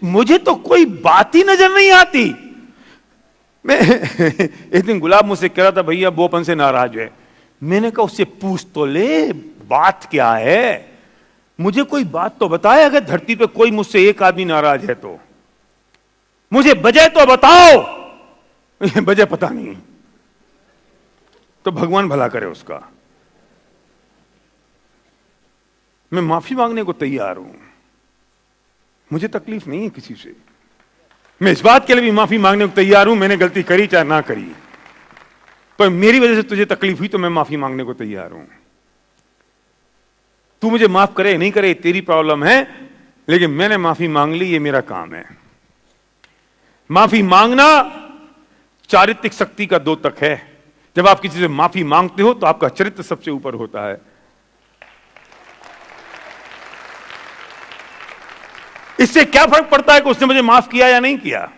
मुझे तो कोई बात ही नजर नहीं आती। मैं एक दिन गुलाब मुझसे कह रहा था भैया वो अपन से नाराज है। मैंने कहा उससे पूछ तो ले बात क्या है, मुझे कोई बात तो बताए। अगर धरती पे कोई मुझसे एक आदमी नाराज है तो मुझे वजह तो बताओ। वजह पता नहीं तो भगवान भला करे उसका। मैं माफी मांगने को तैयार हूं, मुझे तकलीफ नहीं है किसी से। मैं इस बात के लिए भी माफी मांगने को तैयार हूं, मैंने गलती करी चाहे ना करी, पर मेरी वजह से तुझे तकलीफ हुई तो मैं माफी मांगने को तैयार हूं। तू मुझे माफ करे नहीं करे तेरी प्रॉब्लम है, लेकिन मैंने माफी मांग ली, ये मेरा काम है। माफी मांगना चारित्रिक शक्ति का द्योतक है। जब आप किसी से माफी मांगते हो तो आपका चरित्र सबसे ऊपर होता है। इससे क्या फर्क पड़ता है कि उसने मुझे माफ किया या नहीं किया।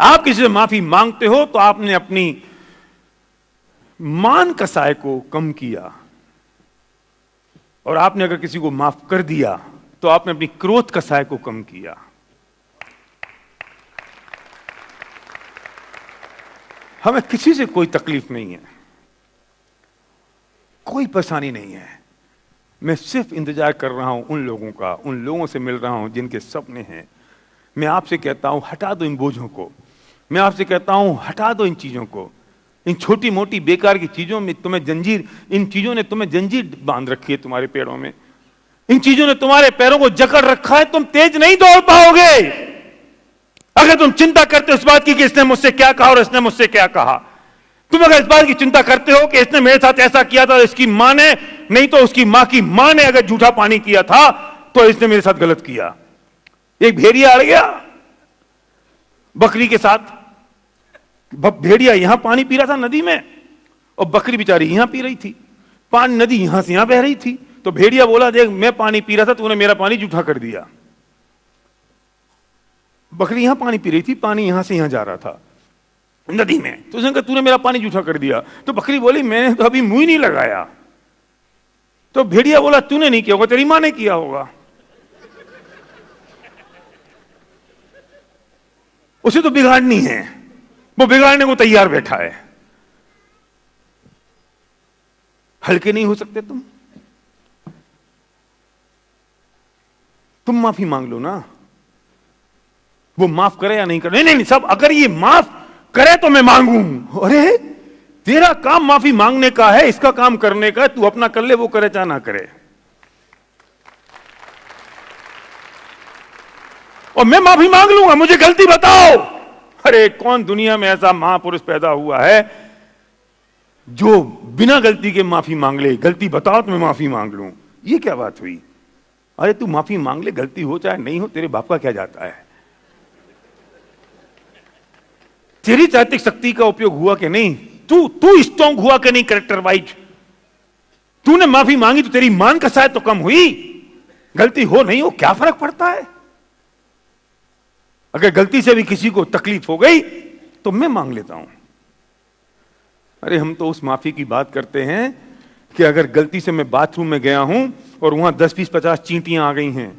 आप किसी से माफी मांगते हो तो आपने अपनी मान कसाय को कम किया, और आपने अगर किसी को माफ कर दिया तो आपने अपनी क्रोध कसाय को कम किया। हमें किसी से कोई तकलीफ नहीं है, कोई परेशानी नहीं है। मैं सिर्फ इंतजार कर रहा हूं उन लोगों का, उन लोगों से मिल रहा हूं जिनके सपने हैं। मैं आपसे कहता हूं हटा दो इन बोझों को, मैं आपसे कहता हूं हटा दो इन चीजों को, इन छोटी मोटी बेकार की चीजों में तुम्हें जंजीर, इन चीजों ने तुम्हें जंजीर बांध रखी है तुम्हारे पैरों में, इन चीजों ने तुम्हारे पैरों को जकड़ रखा है। तुम तेज नहीं दौड़ पाओगे अगर तुम चिंता करते हो इस बात की कि इसने मुझसे क्या कहा और इसने मुझसे क्या कहा। तुम अगर इस बात की चिंता करते हो कि इसने मेरे साथ ऐसा किया था, इसकी मां ने, नहीं तो उसकी मां की मां ने अगर झूठा पानी किया था तो इसने मेरे साथ गलत किया। एक भेड़िया अड़ गया बकरी के साथ, भेड़िया यहां पानी पी रहा था नदी में और बकरी बेचारी यहां पी रही थी। पानी नदी यहां से यहां बह रही थी, तो भेड़िया बोला देख मैं पानी पी रहा था, तूने मेरा पानी झूठा कर दिया। बकरी यहां पानी पी रही थी, पानी यहां से यहां जा रहा था नदी में, तो उसने कहा तूने मेरा पानी झूठा कर दिया। तो बकरी बोली मैंने तो अभी मुंह ही नहीं लगाया। तो भेड़िया बोला तूने नहीं किया होगा, तेरी मां ने किया होगा। उसे तो बिगाड़नी है, वो बिगाड़ने को तैयार बैठा है। हल्के नहीं हो सकते तुम माफी मांग लो ना। वो माफ करे या नहीं करे, नहीं नहीं सब, अगर ये माफ करे तो मैं मांगू। अरे तेरा काम माफी मांगने का है, इसका काम करने का है, तू अपना कर ले, वो करे चाहे ना करे। और मैं माफी मांग लूंगा, मुझे गलती बताओ। अरे कौन दुनिया में ऐसा महापुरुष पैदा हुआ है जो बिना गलती के माफी मांग ले। गलती बताओ तो मैं माफी मांग लूं, ये क्या बात हुई। अरे तू माफी मांग ले, गलती हो चाहे नहीं हो, तेरे बाप का क्या जाता है। तेरी चारित्रिक शक्ति का उपयोग हुआ कि नहीं, तू स्ट्रांग हुआ कि नहीं कैरेक्टर वाइज। तूने माफी मांगी तो तेरी मान कसाय तो कम हुई। गलती हो नहीं हो क्या फर्क पड़ता है। अगर गलती से भी किसी को तकलीफ हो गई तो मैं मांग लेता हूं। अरे हम तो उस माफी की बात करते हैं कि अगर गलती से मैं बाथरूम में गया हूं और वहां 10, 20, 50 चींटियां आ गई हैं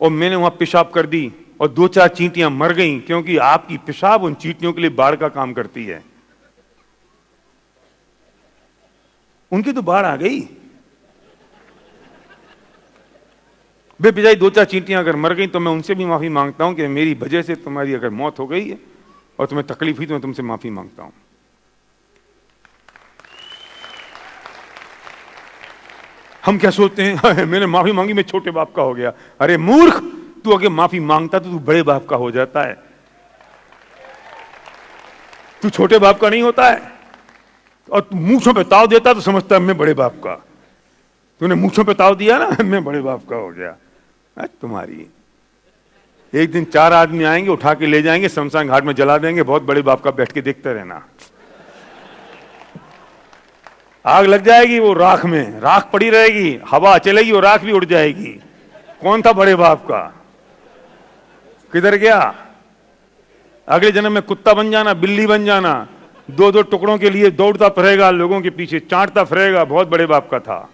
और मैंने वहां पेशाब कर दी और 2-4 चींटियां मर गईं, क्योंकि आपकी पेशाब उन चींटियों के लिए बाढ़ का काम करती है। उनकी तो बाढ़ आ गई। बेपिजाई 2-4 चींटियां अगर मर गई तो मैं उनसे भी माफी मांगता हूं कि मेरी वजह से तुम्हारी अगर मौत हो गई है और तुम्हें तकलीफ हुई तो मैं तुमसे माफी मांगता हूं। हम क्या सोचते हैं मैंने माफी मांगी मैं छोटे बाप का हो गया। अरे मूर्ख, तू अगर माफी मांगता तो तू बड़े बाप का हो जाता है, तू छोटे बाप का नहीं होता है। और तू मूंछों पे ताव देता तो समझता है मैं बड़े बाप का। तूने मूंछों पे ताव दिया ना, मैं बड़े बाप का हो गया। तुम्हारी एक दिन 4 आदमी आएंगे, उठा के ले जाएंगे, शमशान घाट में जला देंगे, बहुत बड़े बाप का बैठ के देखते रहना। आग लग जाएगी, वो राख में राख पड़ी रहेगी, हवा चलेगी, वो राख भी उड़ जाएगी। कौन था बड़े बाप का, किधर गया। अगले जन्म में कुत्ता बन जाना, बिल्ली बन जाना, 2-2 टुकड़ों के लिए दौड़ता फिरेगा, लोगों के पीछे चाटता फिरेगा, बहुत बड़े बाप का था।